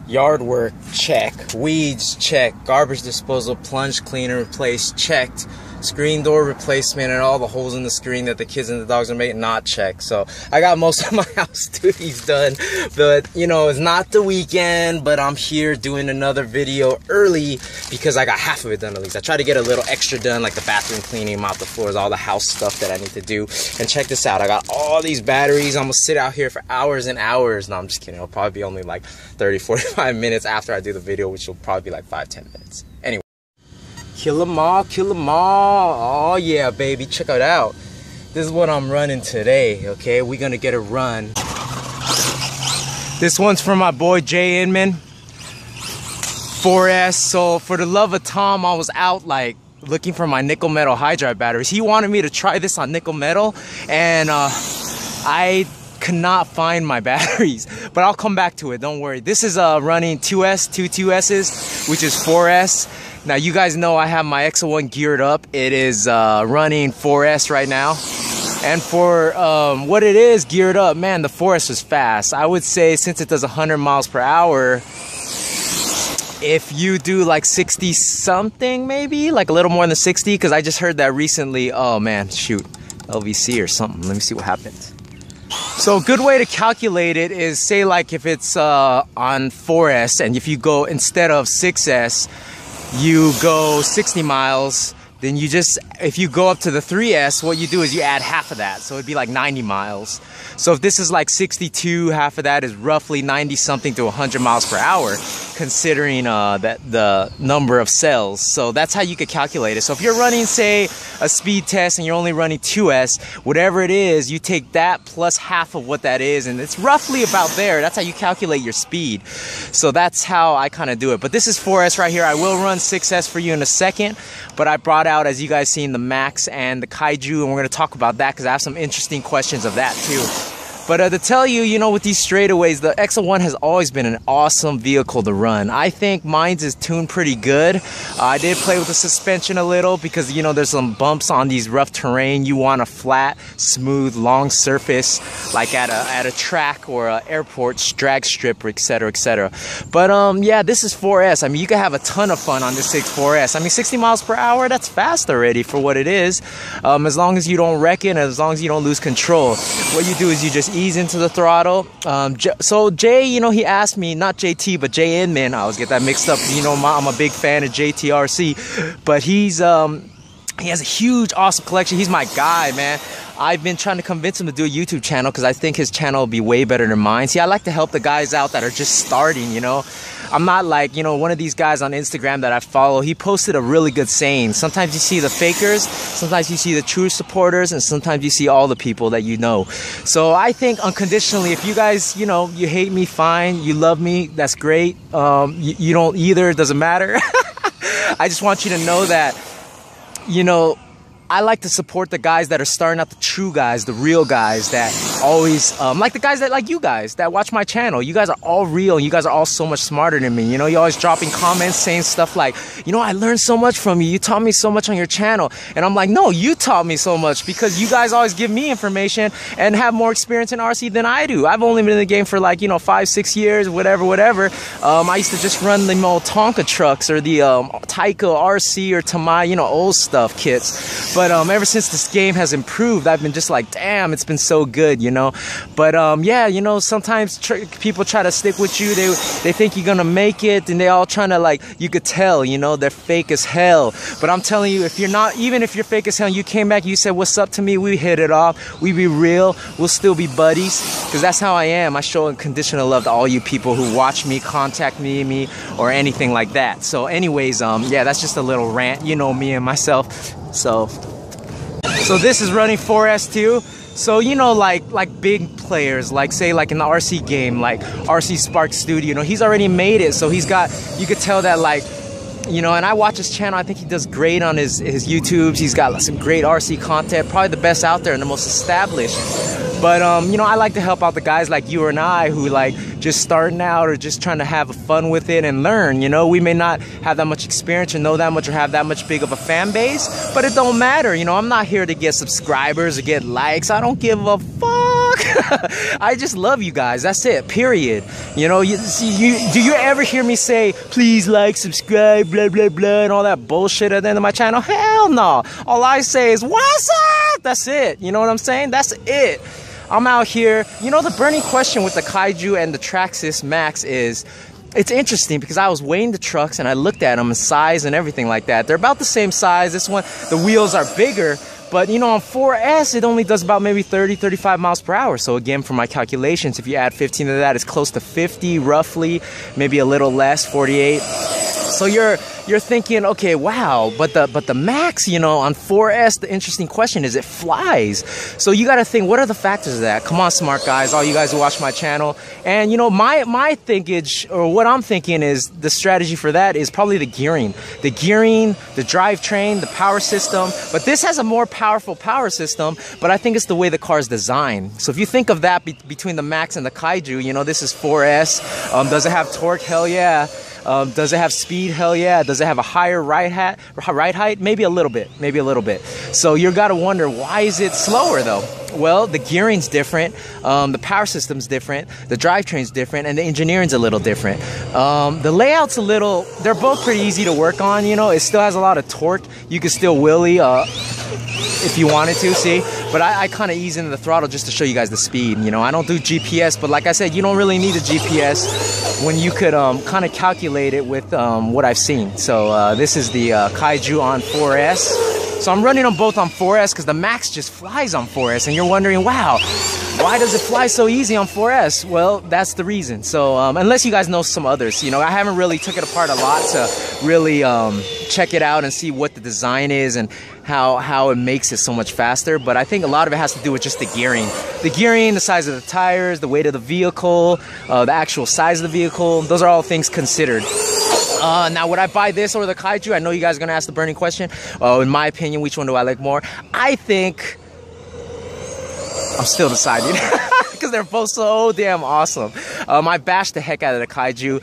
Yard work, check. Weeds, check. Garbage disposal, plunge cleaner replaced, checked. Screen door replacement and all the holes in the screen that the kids and the dogs are making, not checked. So I got most of my house duties done, but you know, it's not the weekend, but I'm here doing another video early because I got half of it done at least. I try to get a little extra done, like the bathroom cleaning, mop the floors, all the house stuff that I need to do. And check this out, I got all these batteries. I'm gonna sit out here for hours and hours. No, I'm just kidding. It'll probably be only like 30-45 minutes after I do the video, which will probably be like 5-10 minutes. Anyway. Kill 'em all, kill 'em all. Oh yeah, baby, check it out. This is what I'm running today, okay? We're gonna get a run. This one's for my boy Jay Inman, 4S. So for the love of Tom, I was out like looking for my nickel metal high drive batteries. He wanted me to try this on nickel metal, and I could not find my batteries, but I'll come back to it, don't worry. This is running two 2S's, which is 4S. Now you guys know I have my XO1 geared up. It is running 4S right now. And for what it is geared up, man, the 4S is fast. I would say since it does 100 miles per hour, if you do like 60 something, maybe like a little more than 60, because I just heard that recently. Oh man, shoot, LVC or something. Let me see what happens. So a good way to calculate it is, say like if it's on 4S, and if you go instead of 6S, you go 60 miles, then you just, if you go up to the 3S, what you do is you add half of that. So it'd be like 90 miles. So if this is like 62, half of that is roughly 90 something to 100 miles per hour, considering that the number of cells. So that's how you could calculate it. So if you're running, say, a speed test and you're only running 2S, whatever it is, you take that plus half of what that is, and it's roughly about there. That's how you calculate your speed. So that's how I kind of do it. But this is 4S right here. I will run 6S for you in a second, but I brought out, as you guys seen, the Maxx and the Kaiju, and we're going to talk about that because I have some interesting questions of that too. But to tell you, you know, with these straightaways, the XO1 has always been an awesome vehicle to run. I think mine's is tuned pretty good. I did play with the suspension a little because, you know, there's some bumps on these rough terrain. You want a flat, smooth, long surface, like at a track or an airport drag strip, etc., etc. But yeah, this is 4S. I mean, you can have a ton of fun on this 4S. I mean, 60 miles per hour, that's fast already for what it is. As long as you don't wreck it and as long as you don't lose control. What you do is you just ease into the throttle. So Jay, you know, he asked me, not JT, but Jay Inman. I always get that mixed up. You know, I'm a big fan of JTRC, but he has a huge, awesome collection. He's my guy, man. I've been trying to convince him to do a YouTube channel because I think his channel will be way better than mine. See, I like to help the guys out that are just starting, you know. I'm not like, you know, one of these guys on Instagram that I follow. He posted a really good saying. Sometimes you see the fakers, sometimes you see the true supporters, and sometimes you see all the people that you know. So I think unconditionally, if you guys, you know, you hate me, fine. You love me, that's great. You don't either, it doesn't matter. I just want you to know that, you know, I like to support the guys that are starting out, the true guys, the real guys that always, like the guys that, like you guys, that watch my channel. You guys are all real, and you guys are all so much smarter than me. You know, you're always dropping comments saying stuff like, you know, I learned so much from you. You taught me so much on your channel. And I'm like, no, you taught me so much because you guys always give me information and have more experience in RC than I do. I've only been in the game for like, you know, 5-6 years, whatever. I used to just run the old Tonka trucks or the Taiko RC or Tamai, you know, old stuff kits. But ever since this game has improved, I've been just like, damn, it's been so good, you know. But yeah, you know, sometimes people try to stick with you. They think you're gonna make it, and they all trying to, like, you could tell, you know, they're fake as hell. But I'm telling you, if you're not, even if you're fake as hell, and you came back, you said, what's up to me, we hit it off, we be real, we'll still be buddies, because that's how I am. I show unconditional love to all you people who watch me, contact me, or anything like that. So anyways, yeah, that's just a little rant. You know me and myself. So this is running 4S too. So, you know, like big players, like say like in the RC game, like RC Spark Studio, you know, he's already made it. So he's got, you could tell that, like, you know, and I watch his channel. I think he does great on his YouTubes. He's got some great RC content, probably the best out there and the most established. But, you know, I like to help out the guys like you and I who like just starting out or just trying to have fun with it and learn. You know, we may not have that much experience or know that much or have that much big of a fan base, but it don't matter. You know, I'm not here to get subscribers or get likes. I don't give a fuck. I just love you guys. That's it, period. You know, do you ever hear me say, please like, subscribe, blah, blah, blah, and all that bullshit at the end of my channel? Hell no. All I say is, what's up? That's it. You know what I'm saying? That's it. I'm out here. You know, the burning question with the Kaiju and the TRAXXAS MAXX is, it's interesting because I was weighing the trucks and I looked at them in size and everything like that. They're about the same size. This one, the wheels are bigger. But, you know, on 4S, it only does about maybe 30, 35 miles per hour. So, again, for my calculations, if you add 15 to that, it's close to 50, roughly. Maybe a little less, 48. So, you're thinking, okay, wow, but the Max, you know, on 4S, the interesting question is it flies. So, you got to think, what are the factors of that? Come on, smart guys, all you guys who watch my channel. And, you know, my thinkage, or what I'm thinking is the strategy for that is probably the gearing. The gearing, the drivetrain, the power system. But this has a more powerful power system, but I think it's the way the car is designed. So if you think of that between the Max and the Kaiju, you know, this is 4S. Does it have torque? Hell yeah. Does it have speed? Hell yeah. Does it have a higher ride height? Maybe a little bit. Maybe a little bit. So you got to wonder, why is it slower though? Well, the gearing's different, the power system's different, the drivetrain's different, and the engineering's a little different. The layout's a little, they're both pretty easy to work on, you know. It still has a lot of torque. You can still wheelie if you wanted to, see? But I kind of ease into the throttle just to show you guys the speed, you know. I don't do GPS, but like I said, you don't really need a GPS when you could kind of calculate it with what I've seen. So this is the Kaiju on 4S. So I'm running them both on 4S because the Max just flies on 4S, and you're wondering, wow, why does it fly so easy on 4S? Well, that's the reason. So unless you guys know some others, you know, I haven't really took it apart a lot to really check it out and see what the design is and how it makes it so much faster. But I think a lot of it has to do with just the gearing. The gearing, the size of the tires, the weight of the vehicle, the actual size of the vehicle. Those are all things considered. Now, would I buy this or the Kaiju? I know you guys are going to ask the burning question. In my opinion, which one do I like more? I think I'm still deciding because they're both so damn awesome. I bashed the heck out of the Kaiju.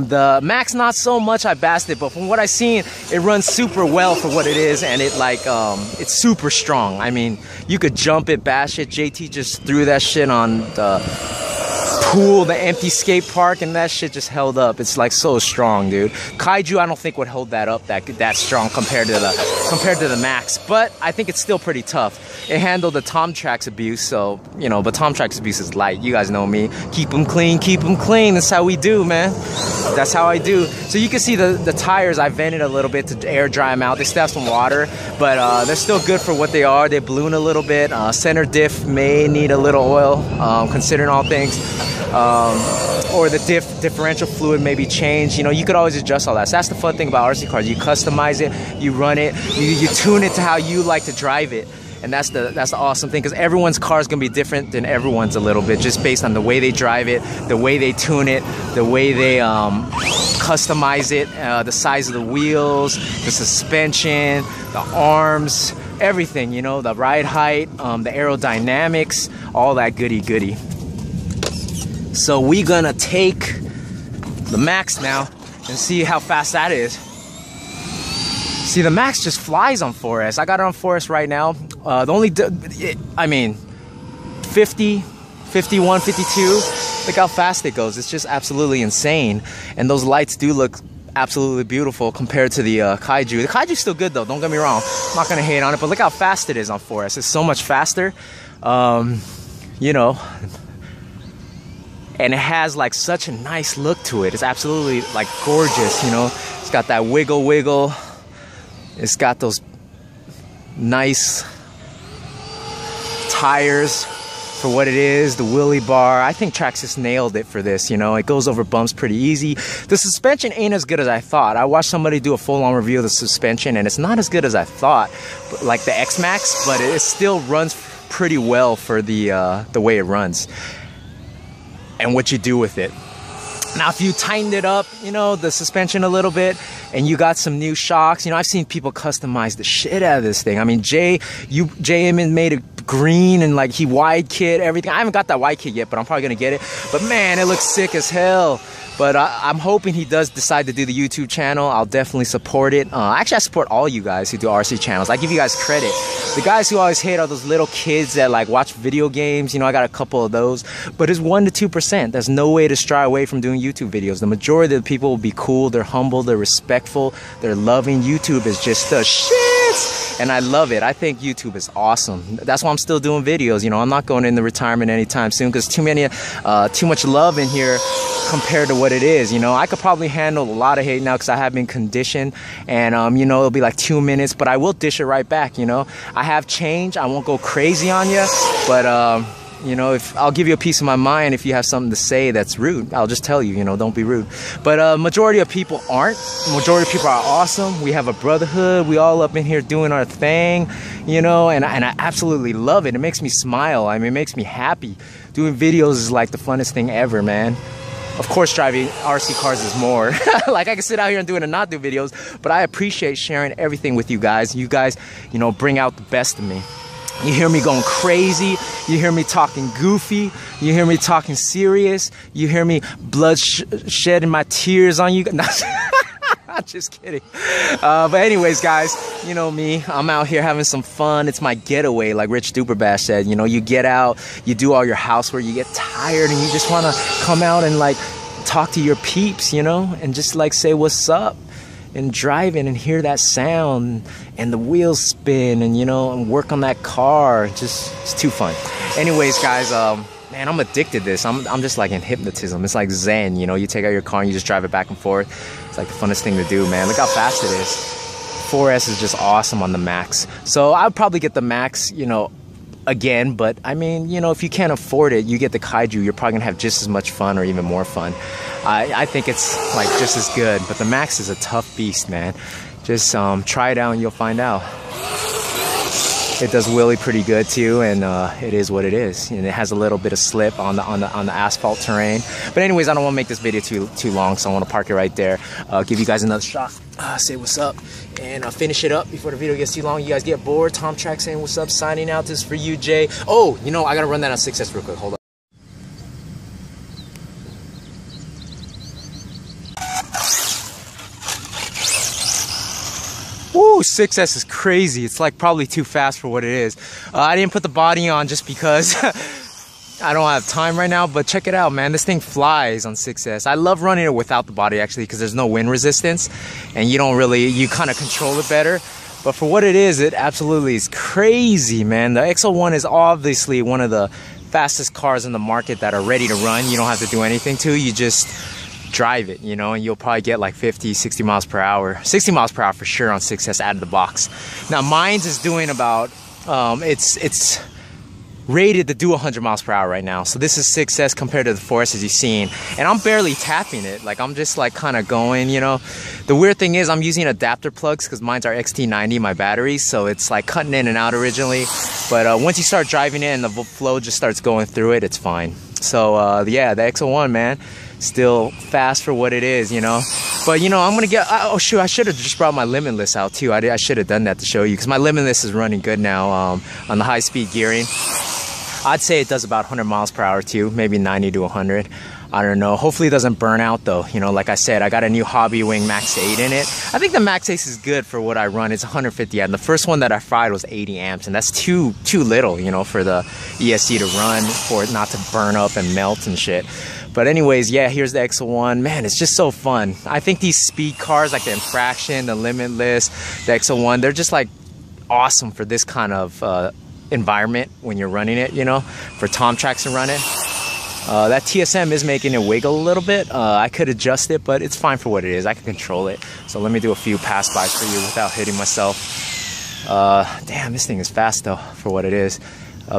The Max, not so much I bashed it, but from what I've seen, it runs super well for what it is, and it it's super strong. I mean, you could jump it, bash it. JT just threw that shit on the pool, the empty skate park, and that shit just held up. It's like so strong, dude. Kaiju, I don't think would hold that up that strong compared to the Max, but I think it's still pretty tough. It handled the Tom Trax abuse, so you know, but Tom Trax abuse is light. You guys know me. Keep them clean, keep them clean. That's how we do, man. That's how I do. So you can see the tires, I vented a little bit to air dry them out. They still have some water, but they're still good for what they are. They balloon a little bit. Center diff may need a little oil, considering all things. Or the differential fluid may be changed. You know, you could always adjust all that. So that's the fun thing about RC cars. You customize it, you run it, you tune it to how you like to drive it. And that's the awesome thing, because everyone's car is going to be different than everyone's a little bit, just based on the way they drive it, the way they tune it, the way they customize it, the size of the wheels, the suspension, the arms, everything, you know, the ride height, the aerodynamics, all that goody. So we're gonna take the Max now and see how fast that is. See, the Max just flies on 4S. I got it on 4S right now. I mean, 50, 51, 52. Look how fast it goes. It's just absolutely insane. And those lights do look absolutely beautiful compared to the Kaiju. The Kaiju's still good though, don't get me wrong. I'm not gonna hate on it, but look how fast it is on 4S. It's so much faster. You know, and it has like such a nice look to it. It's absolutely like gorgeous, you know. It's got that wiggle. It's got those nice tires for what it is, the wheelie bar. I think TRAXXAS nailed it for this, you know. It goes over bumps pretty easy. The suspension ain't as good as I thought. I watched somebody do a full-on review of the suspension, and it's not as good as I thought, like the X-Max, but it still runs pretty well for the way it runs and what you do with it. Now, if you tightened it up, you know, the suspension a little bit, and you got some new shocks, you know, I've seen people customize the shit out of this thing. I mean, JM made it green and like he wide kit, everything. I haven't got that wide kit yet, but I'm probably gonna get it. But man, it looks sick as hell. But I'm hoping he does decide to do the YouTube channel. I'll definitely support it. Actually, I support all you guys who do RC channels. I give you guys credit. The guys who always hate are those little kids that like watch video games. You know, I got a couple of those. But it's 1% to 2%. There's no way to shy away from doing YouTube videos. The majority of the people will be cool. They're humble. They're respectful. They're loving. YouTube is just the shit. And I love it. I think YouTube is awesome. That's why I'm still doing videos. You know, I'm not going into retirement anytime soon because too much love in here compared to what it is. You know, I could probably handle a lot of hate now because I have been conditioned, and you know, it'll be like 2 minutes, but I will dish it right back. You know, I have changed. I won't go crazy on you, but you know, if I'll give you a piece of my mind if you have something to say that's rude, I'll just tell you, you know, don't be rude. But majority of people aren't. Majority of people are awesome. We have a brotherhood. We all up in here doing our thing, you know, and I absolutely love it. It makes me smile. I mean, it makes me happy. Doing videos is like the funnest thing ever, man. Of course, driving RC cars is more. Like, I can sit out here and do it and not do videos, but I appreciate sharing everything with you guys. You guys, you know, bring out the best of me. You hear me going crazy. You hear me talking goofy. You hear me talking serious. You hear me shedding my tears on you. Just kidding. But anyways, guys, you know me. I'm out here having some fun. It's my getaway, like Rich Duperbash said. You know, you get out, you do all your housework, you get tired, and you just want to come out and like talk to your peeps, you know, and just like say what's up. And driving and hear that sound and the wheels spin and, you know, and work on that car. Just, it's too fun. Anyways, guys, man, I'm addicted to this. I'm just like in hypnotism. It's like Zen, you know, you take out your car and you just drive it back and forth. It's like the funnest thing to do, man. Look how fast it is. 4S is just awesome on the Max. So I'd probably get the Max, you know, again, but I mean, you know, if you can't afford it, you get the Kaiju, you're probably gonna have just as much fun or even more fun. I think it's like just as good, but the Max is a tough beast, man. Just try it out and you'll find out. It does wheelie pretty good too, and it is what it is. And it has a little bit of slip on the asphalt terrain. But anyways, I don't want to make this video too long, so I want to park it right there. Give you guys another shot. Say what's up, and finish it up before the video gets too long. You guys get bored. Tom Trax saying what's up. Signing out. This is for you, Jay. Oh, you know, I gotta run that on 6S real quick. Hold on. Woo, 6S is crazy. It's like probably too fast for what it is. I didn't put the body on just because I don't have time right now, but check it out, man. This thing flies on 6S. I love running it without the body actually because there's no wind resistance and you kind of control it better. But for what it is, it absolutely is crazy, man. The XO1 is obviously one of the fastest cars in the market that are ready to run. You don't have to do anything to, you just drive it, you know, and you'll probably get like 50, 60 miles per hour. 60 miles per hour for sure on 6S out of the box. Now mine's is doing about, it's rated to do 100 miles per hour right now. So this is 6S compared to the 4S as you've seen. And I'm barely tapping it. Like I'm just like kind of going, you know. The weird thing is I'm using adapter plugs because mine's are XT90, my batteries. So it's like cutting in and out originally. But once you start driving it and the flow just starts going through it, it's fine. So yeah, the XO1, man. Still fast for what it is, you know. But you know, I'm gonna get, oh shoot, I should have just brought my Limitless out too. I should have done that to show you because my Limitless is running good now on the high speed gearing. I'd say it does about 100 miles per hour too, maybe 90 to 100. I don't know. Hopefully it doesn't burn out though. You know, like I said, I got a new Hobby Wing Max 8 in it. I think the Max 8 is good for what I run. It's 150 amps. The first one that I fried was 80 amps, and that's too little, you know, for the ESC to run, for it not to burn up and melt and shit. But anyways, yeah, here's the XO1. Man, it's just so fun. I think these speed cars like the Infraction, the Limitless, the XO1, they're just like awesome for this kind of environment when you're running it, you know, for Tom Trax to run it. That TSM is making it wiggle a little bit. I could adjust it, but it's fine for what it is. I can control it. So let me do a few pass-bys for you without hitting myself. Damn, this thing is fast though for what it is.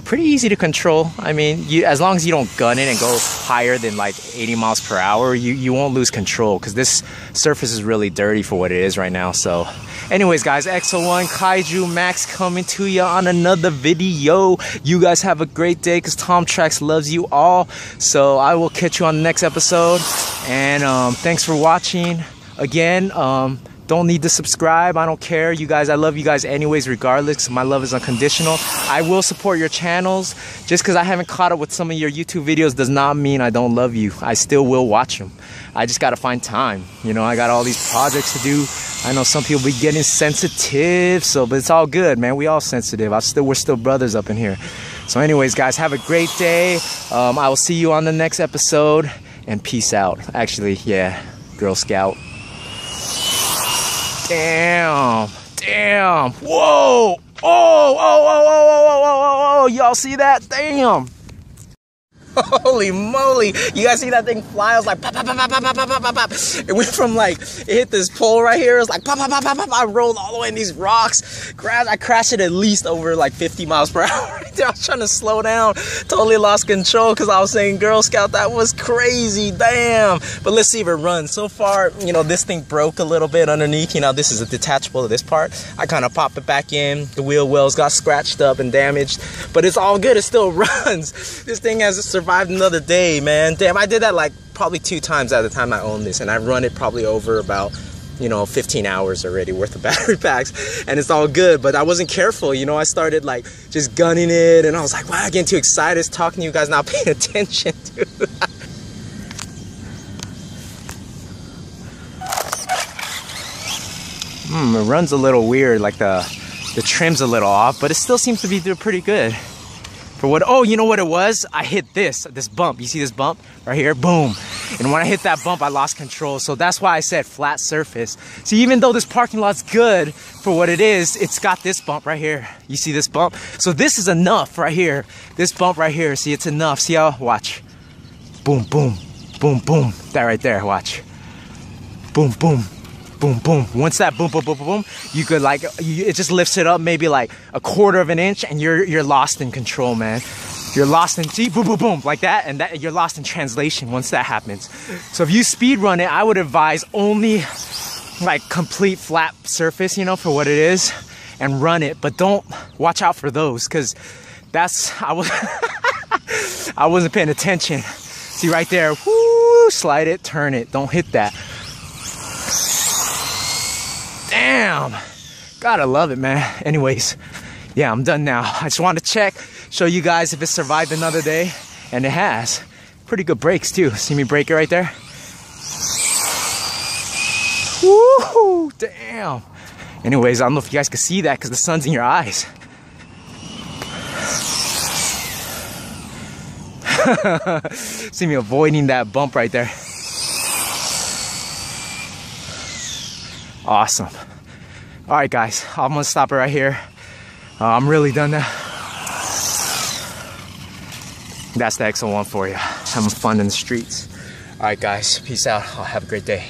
Pretty easy to control. I mean, as long as you don't gun it and go higher than like 80 miles per hour, you won't lose control because this surface is really dirty for what it is right now. So anyways, guys, XO1 Kaiju Max coming to you on another video. You guys have a great day because Tom Trax loves you all. So I will catch you on the next episode. And thanks for watching. Again, don't need to subscribe. I don't care. You guys, I love you guys anyways, regardless. My love is unconditional. I will support your channels. Just because I haven't caught up with some of your YouTube videos does not mean I don't love you. I still will watch them. I just got to find time. You know, I got all these projects to do. I know some people be getting sensitive, but it's all good, man. We all sensitive. We're still brothers up in here. So anyways, guys, have a great day. I will see you on the next episode, and peace out. Actually, yeah, Girl Scout. Damn. Whoa. Oh. Y'all see that? Damn. Holy moly. You guys see that thing fly? I was like, pop, pop, pop, pop, pop, pop, pop, pop. It went from like, it hit this pole right here. It was like, pop, pop, pop, pop, pop. I rolled all the way in these rocks. I crashed it at least over like 50 miles per hour right there. I was trying to slow down. Totally lost control because I was saying Girl Scout. That was crazy. Damn. But let's see if it runs. So far, you know, this thing broke a little bit underneath. You know, this is a detachable of this part. I kind of popped it back in. The wheel wells got scratched up and damaged. But it's all good. It still runs. This thing has survived another day, man. Damn, I did that like probably 2 times at the time I owned this, and I run it probably over about, you know, 15 hours already worth of battery packs, and it's all good. But I wasn't careful, you know. I started like just gunning it, and I was like, wow, I'm getting too excited talking to you guys, not paying attention, dude. It runs a little weird, like the trim's a little off, but it still seems to be doing pretty good. For what? Oh, you know what it was? I hit this bump. You see this bump right here? Boom. And when I hit that bump, I lost control. So that's why I said flat surface. See, even though this parking lot's good for what it is, it's got this bump right here. You see this bump? So this is enough right here. This bump right here. See, it's enough. See how? Watch. Boom, boom, boom, boom. That right there. Watch. Boom, boom. Boom, boom. Once that boom, boom, boom, boom, you could like, it just lifts it up maybe like 1/4 of an inch, and you're lost in control, man. You're lost in, see, boom, boom, boom, like that, and that you're lost in translation once that happens. So if you speed run it, I would advise only like complete flat surface, you know, for what it is, and run it. But don't watch out for those, because I wasn't paying attention. See right there, whoo, slide it, turn it, don't hit that. Damn, gotta love it, man. Anyways, yeah, I'm done now. I just wanted to check, show you guys if it survived another day, and it has. Pretty good brakes too. See me brake it right there? Woo, damn. Anyways, I don't know if you guys can see that because the sun's in your eyes. See me avoiding that bump right there. Awesome. All right, guys, I'm gonna stop it right here. I'm really done now. That's the XO1 for you. Having fun in the streets. All right, guys, peace out. Have a great day.